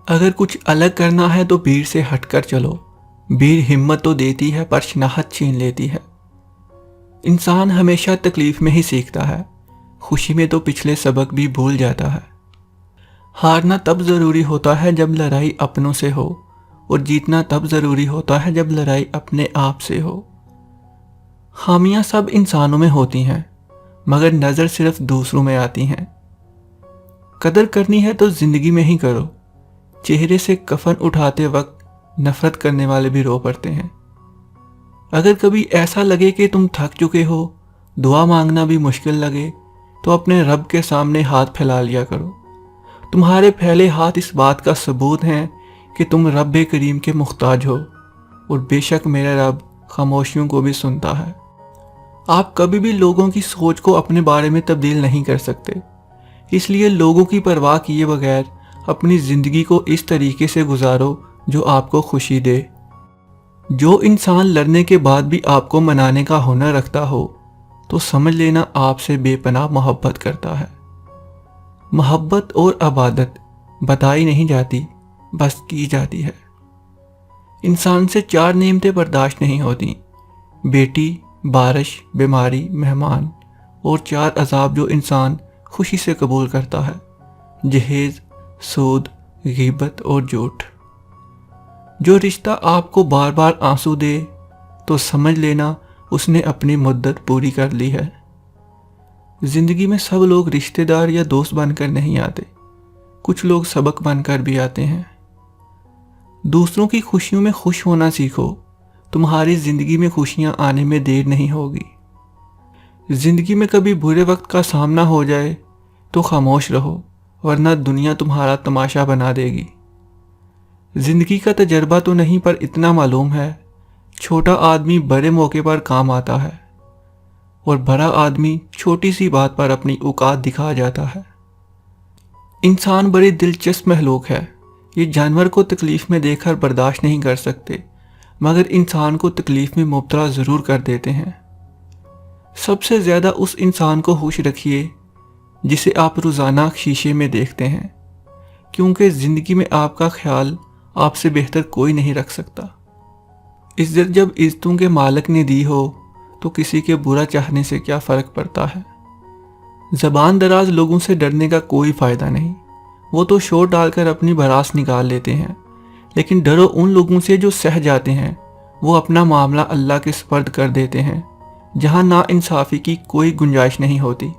اگر کچھ الگ کرنا ہے تو بھیڑ سے ہٹ کر چلو. بھیڑ ہمت تو دیتی ہے پر شناخت چھین لیتی ہے. انسان ہمیشہ تکلیف میں ہی سیکھتا ہے. خوشی میں تو پچھلے سبق بھی بھول جاتا ہے. ہارنا تب ضروری ہوتا ہے جب لڑائی اپنوں سے ہو، اور جیتنا تب ضروری ہوتا ہے جب لڑائی اپنے آپ سے ہو. خامیاں سب انسانوں میں ہوتی ہیں، مگر نظر صرف دوسروں میں آتی ہیں. قدر کرنی ہے تو زندگی میں ہی کرو. چہرے سے کفن اٹھاتے وقت نفرت کرنے والے بھی رو پڑتے ہیں. اگر کبھی ایسا لگے کہ تم تھک چکے ہو، دعا مانگنا بھی مشکل لگے، تو اپنے رب کے سامنے ہاتھ پھیلا لیا کرو. تمہارے پھیلے ہاتھ اس بات کا ثبوت ہیں کہ تم رب کریم کے محتاج ہو، اور بے شک میرا رب خاموشیوں کو بھی سنتا ہے. آپ کبھی بھی لوگوں کی سوچ کو اپنے بارے میں تبدیل نہیں کر سکتے، اس لیے لوگوں کی پرواہ کیے بغیر اپنی زندگی کو اس طریقے سے گزارو جو آپ کو خوشی دے. جو انسان لڑنے کے بعد بھی آپ کو منانے کا ہنر رکھتا ہو تو سمجھ لینا آپ سے بے پناہ محبت کرتا ہے. محبت اور عبادت بتائی نہیں جاتی، بس کی جاتی ہے. انسان سے 4 نعمتیں برداشت نہیں ہوتی: بیٹی، بارش، بیماری، مہمان، اور 4 عذاب جو انسان خوشی سے قبول کرتا ہے: جہیز، سود، غیبت اور جھوٹ. جو رشتہ آپ کو بار بار آنسو دے تو سمجھ لینا اس نے اپنی مدت پوری کر لی ہے. زندگی میں سب لوگ رشتہ دار یا دوست بن کر نہیں آتے، کچھ لوگ سبق بن کر بھی آتے ہیں. دوسروں کی خوشیوں میں خوش ہونا سیکھو، تمہاری زندگی میں خوشیاں آنے میں دیر نہیں ہوگی. زندگی میں کبھی برے وقت کا سامنا ہو جائے تو خاموش رہو، ورنہ دنیا تمہارا تماشا بنا دے گی. زندگی کا تجربہ تو نہیں پر اتنا معلوم ہے، چھوٹا آدمی بڑے موقع پر کام آتا ہے، اور بڑا آدمی چھوٹی سی بات پر اپنی اوقات دکھا جاتا ہے. انسان بڑی دلچسپ مخلوق ہے. یہ جانور کو تکلیف میں دیکھ کر برداشت نہیں کر سکتے، مگر انسان کو تکلیف میں مبتلا ضرور کر دیتے ہیں. سب سے زیادہ اس انسان کو خوش رکھیے جسے آپ روزانہ شیشے میں دیکھتے ہیں، کیونکہ زندگی میں آپ کا خیال آپ سے بہتر کوئی نہیں رکھ سکتا. عزت جب عزتوں کے مالک نے دی ہو تو کسی کے برا چاہنے سے کیا فرق پڑتا ہے. زبان دراز لوگوں سے ڈرنے کا کوئی فائدہ نہیں، وہ تو شور ڈال کر اپنی بھڑاس نکال لیتے ہیں. لیکن ڈرو ان لوگوں سے جو سہ جاتے ہیں، وہ اپنا معاملہ اللہ کے سپرد کر دیتے ہیں، جہاں نا انصافی کی کوئی گنجائش نہیں ہوتی.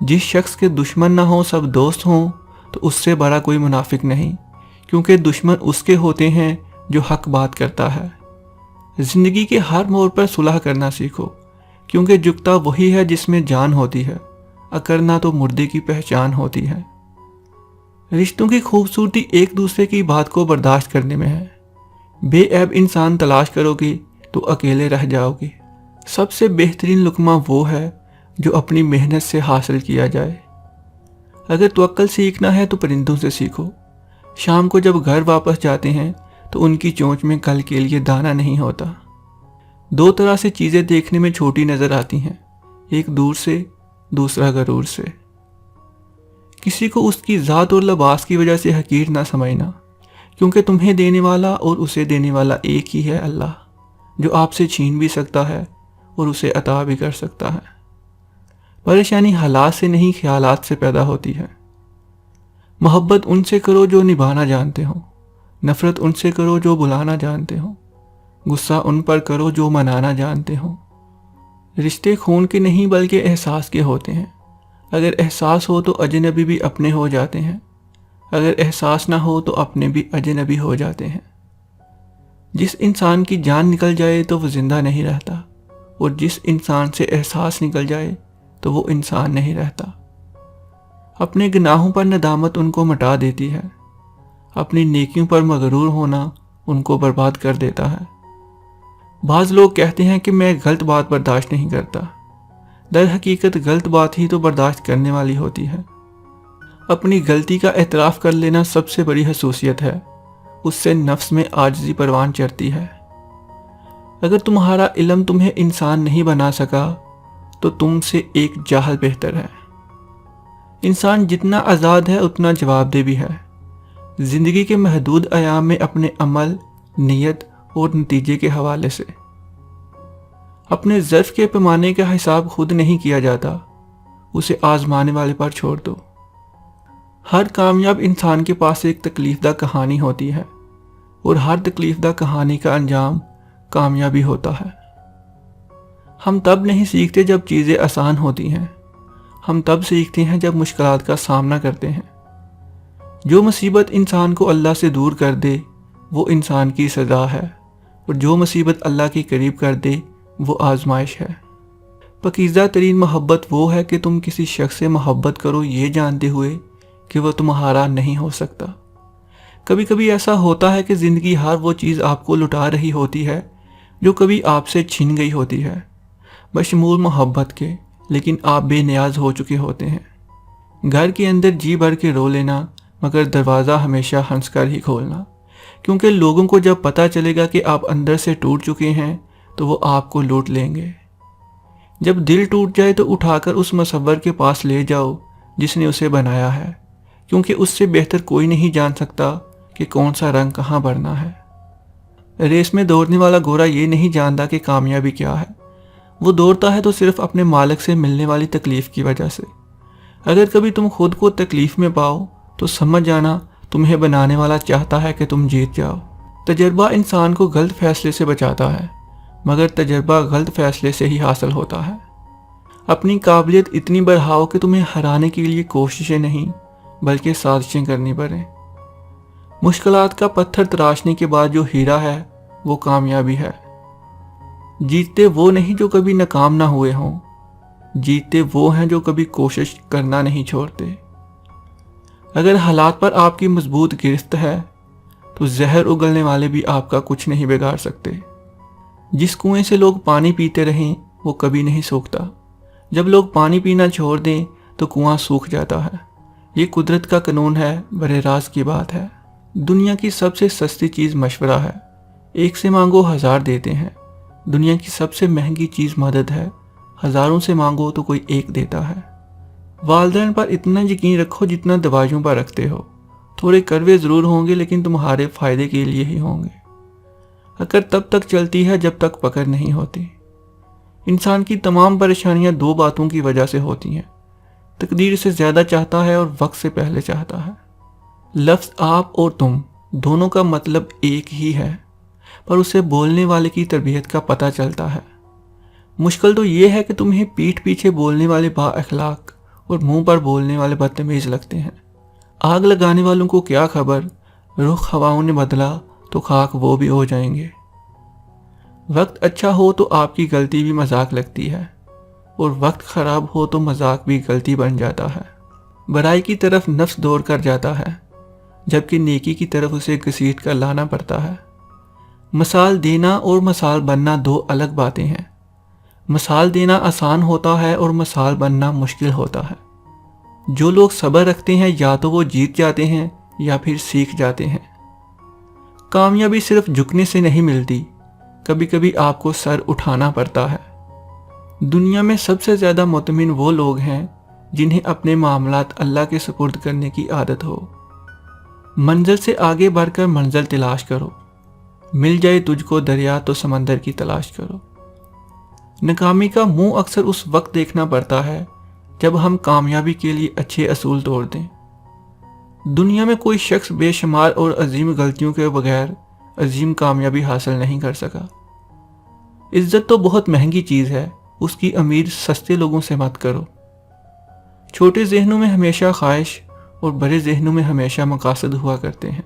جس شخص کے دشمن نہ ہوں سب دوست ہوں تو اس سے بڑا کوئی منافق نہیں، کیونکہ دشمن اس کے ہوتے ہیں جو حق بات کرتا ہے. زندگی کے ہر موڑ پر صلح کرنا سیکھو، کیونکہ جھکتا وہی ہے جس میں جان ہوتی ہے، اکرنا تو مردے کی پہچان ہوتی ہے. رشتوں کی خوبصورتی ایک دوسرے کی بات کو برداشت کرنے میں ہے. بے عیب انسان تلاش کرو گے تو اکیلے رہ جاؤ گے. سب سے بہترین لقمہ وہ ہے جو اپنی محنت سے حاصل کیا جائے. اگر توکل سیکھنا ہے تو پرندوں سے سیکھو. شام کو جب گھر واپس جاتے ہیں تو ان کی چونچ میں کل کے لیے دانہ نہیں ہوتا. 2 طرح سے چیزیں دیکھنے میں چھوٹی نظر آتی ہیں، ایک دور سے، دوسرا غرور سے. کسی کو اس کی ذات اور لباس کی وجہ سے حقیر نہ سمجھنا، کیونکہ تمہیں دینے والا اور اسے دینے والا ایک ہی ہے، اللہ، جو آپ سے چھین بھی سکتا ہے اور اسے عطا بھی کر سکتا ہے. پریشانی حالات سے نہیں خیالات سے پیدا ہوتی ہے. محبت ان سے کرو جو نبھانا جانتے ہو، نفرت ان سے کرو جو بلانا جانتے ہو، غصہ ان پر کرو جو منانا جانتے ہو. رشتے خون کے نہیں بلکہ احساس کے ہوتے ہیں. اگر احساس ہو تو اجنبی بھی اپنے ہو جاتے ہیں، اگر احساس نہ ہو تو اپنے بھی اجنبی ہو جاتے ہیں. جس انسان کی جان نکل جائے تو وہ زندہ نہیں رہتا، اور جس انسان سے احساس نکل جائے تو وہ انسان نہیں رہتا. اپنے گناہوں پر ندامت ان کو مٹا دیتی ہے، اپنی نیکیوں پر مغرور ہونا ان کو برباد کر دیتا ہے. بعض لوگ کہتے ہیں کہ میں غلط بات برداشت نہیں کرتا، در حقیقت غلط بات ہی تو برداشت کرنے والی ہوتی ہے. اپنی غلطی کا اعتراف کر لینا سب سے بڑی خصوصیت ہے، اس سے نفس میں عاجزی پروان چڑھتی ہے. اگر تمہارا علم تمہیں انسان نہیں بنا سکا تو تم سے ایک جاہل بہتر ہے. انسان جتنا آزاد ہے اتنا جواب دہ بھی ہے. زندگی کے محدود ایام میں اپنے عمل، نیت اور نتیجے کے حوالے سے۔ اپنے ظرف کے پیمانے کا حساب خود نہیں کیا جاتا، اسے آزمانے والے پر چھوڑ دو۔ ہر کامیاب انسان کے پاس ایک تکلیف دہ کہانی ہوتی ہے، اور ہر تکلیف دہ کہانی کا انجام کامیابی ہوتا ہے۔ ہم تب نہیں سیکھتے جب چیزیں آسان ہوتی ہیں، ہم تب سیکھتے ہیں جب مشکلات کا سامنا کرتے ہیں۔ جو مصیبت انسان کو اللہ سے دور کر دے وہ انسان کی سزا ہے، اور جو مصیبت اللہ کے قریب کر دے وہ آزمائش ہے۔ پاکیزہ ترین محبت وہ ہے کہ تم کسی شخص سے محبت کرو یہ جانتے ہوئے کہ وہ تمہارا نہیں ہو سکتا۔ کبھی کبھی ایسا ہوتا ہے کہ زندگی ہر وہ چیز آپ کو لٹا رہی ہوتی ہے جو کبھی آپ سے چھن گئی ہوتی ہے، بشمول محبت کے، لیکن آپ بے نیاز ہو چکے ہوتے ہیں۔ گھر کے اندر جی بھر کے رو لینا، مگر دروازہ ہمیشہ ہنس کر ہی کھولنا، کیونکہ لوگوں کو جب پتہ چلے گا کہ آپ اندر سے ٹوٹ چکے ہیں تو وہ آپ کو لوٹ لیں گے۔ جب دل ٹوٹ جائے تو اٹھا کر اس مصور کے پاس لے جاؤ جس نے اسے بنایا ہے، کیونکہ اس سے بہتر کوئی نہیں جان سکتا کہ کون سا رنگ کہاں بھرنا ہے۔ ریس میں دوڑنے والا گھوڑا یہ نہیں جانتا کہ کامیابی کیا ہے، وہ دوڑتا ہے تو صرف اپنے مالک سے ملنے والی تکلیف کی وجہ سے۔ اگر کبھی تم خود کو تکلیف میں پاؤ تو سمجھ جانا تمہیں بنانے والا چاہتا ہے کہ تم جیت جاؤ۔ تجربہ انسان کو غلط فیصلے سے بچاتا ہے، مگر تجربہ غلط فیصلے سے ہی حاصل ہوتا ہے۔ اپنی قابلیت اتنی بڑھاؤ کہ تمہیں ہرانے کے لیے کوششیں نہیں بلکہ سازشیں کرنی پڑیں۔ مشکلات کا پتھر تراشنے کے بعد جو ہیرا ہے وہ کامیابی ہے۔ جیتتے وہ نہیں جو کبھی ناکام نہ ہوئے ہوں، جیتتے وہ ہیں جو کبھی کوشش کرنا نہیں چھوڑتے۔ اگر حالات پر آپ کی مضبوط گرفت ہے تو زہر اگلنے والے بھی آپ کا کچھ نہیں بگاڑ سکتے۔ جس کنویں سے لوگ پانی پیتے رہیں وہ کبھی نہیں سوکھتا، جب لوگ پانی پینا چھوڑ دیں تو کنواں سوکھ جاتا ہے۔ یہ قدرت کا قانون ہے، براہ راست کی بات ہے۔ دنیا کی سب سے سستی چیز مشورہ ہے، ایک سے مانگو 1000 دیتے ہیں۔ دنیا کی سب سے مہنگی چیز مدد ہے، ہزاروں سے مانگو تو کوئی ایک دیتا ہے۔ والدین پر اتنا یقین رکھو جتنا دوائیوں پر رکھتے ہو، تھوڑے کڑوے ضرور ہوں گے لیکن تمہارے فائدے کے لیے ہی ہوں گے۔ اگر تب تک چلتی ہے جب تک پکڑ نہیں ہوتی۔ انسان کی تمام پریشانیاں 2 باتوں کی وجہ سے ہوتی ہیں، تقدیر سے زیادہ چاہتا ہے اور وقت سے پہلے چاہتا ہے۔ لفظ آپ اور تم دونوں کا مطلب ایک ہی ہے، پر اسے بولنے والے کی تربیت کا پتہ چلتا ہے۔ مشکل تو یہ ہے کہ تمہیں پیٹھ پیچھے بولنے والے با اخلاق اور منہ پر بولنے والے بدتمیز لگتے ہیں۔ آگ لگانے والوں کو کیا خبر، رخ ہواؤں نے بدلا تو خاک وہ بھی ہو جائیں گے۔ وقت اچھا ہو تو آپ کی غلطی بھی مذاق لگتی ہے، اور وقت خراب ہو تو مذاق بھی غلطی بن جاتا ہے۔ برائی کی طرف نفس دوڑ کر جاتا ہے، جبکہ نیکی کی طرف اسے گھسیٹ کر لانا پڑتا ہے۔ مثال دینا اور مثال بننا 2 الگ باتیں ہیں۔ مثال دینا آسان ہوتا ہے اور مثال بننا مشکل ہوتا ہے۔ جو لوگ صبر رکھتے ہیں یا تو وہ جیت جاتے ہیں یا پھر سیکھ جاتے ہیں۔ کامیابی صرف جھکنے سے نہیں ملتی، کبھی کبھی آپ کو سر اٹھانا پڑتا ہے۔ دنیا میں سب سے زیادہ مطمئن وہ لوگ ہیں جنہیں اپنے معاملات اللہ کے سپرد کرنے کی عادت ہو۔ منزل سے آگے بڑھ کر منزل تلاش کرو، مل جائے تجھ کو دریا تو سمندر کی تلاش کرو۔ ناکامی کا منہ اکثر اس وقت دیکھنا پڑتا ہے جب ہم کامیابی کے لیے اچھے اصول توڑ دیں۔ دنیا میں کوئی شخص بے شمار اور عظیم غلطیوں کے بغیر عظیم کامیابی حاصل نہیں کر سکا۔ عزت تو بہت مہنگی چیز ہے، اس کی امید سستے لوگوں سے مت کرو۔ چھوٹے ذہنوں میں ہمیشہ خواہش اور بڑے ذہنوں میں ہمیشہ مقاصد ہوا کرتے ہیں۔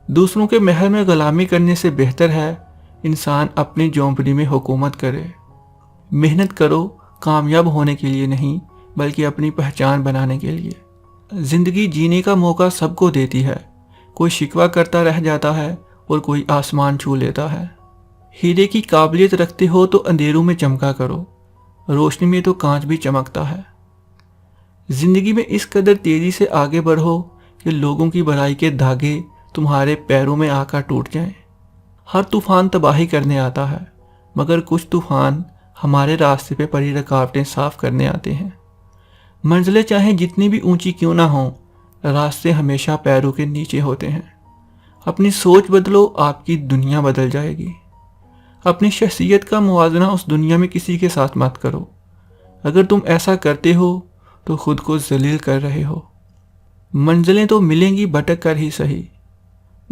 دوسروں کے محل میں غلامی کرنے سے بہتر ہے انسان اپنی جھونپڑی میں حکومت کرے۔ محنت کرو کامیاب ہونے کے لیے نہیں بلکہ اپنی پہچان بنانے کے لیے۔ زندگی جینے کا موقع سب کو دیتی ہے، کوئی شکوہ کرتا رہ جاتا ہے اور کوئی آسمان چھو لیتا ہے۔ ہیرے کی قابلیت رکھتے ہو تو اندھیروں میں چمکا کرو، روشنی میں تو کانچ بھی چمکتا ہے۔ زندگی میں اس قدر تیزی سے آگے بڑھو کہ لوگوں کی برائی کے دھاگے تمہارے پیروں میں آ کر ٹوٹ جائیں۔ ہر طوفان تباہی کرنے آتا ہے، مگر کچھ طوفان ہمارے راستے پہ پڑی رکاوٹیں صاف کرنے آتے ہیں۔ منزلیں چاہیں جتنی بھی اونچی کیوں نہ ہوں، راستے ہمیشہ پیروں کے نیچے ہوتے ہیں۔ اپنی سوچ بدلو، آپ کی دنیا بدل جائے گی۔ اپنی شخصیت کا موازنہ اس دنیا میں کسی کے ساتھ مت کرو۔ اگر تم ایسا کرتے ہو تو خود کو ذلیل کر رہے ہو۔ منزلیں تو ملیں گی بھٹک کر ہی صحیح،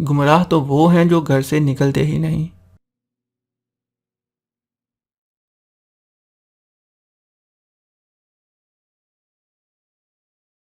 گمراہ تو وہ ہیں جو گھر سے نکلتے ہی نہیں۔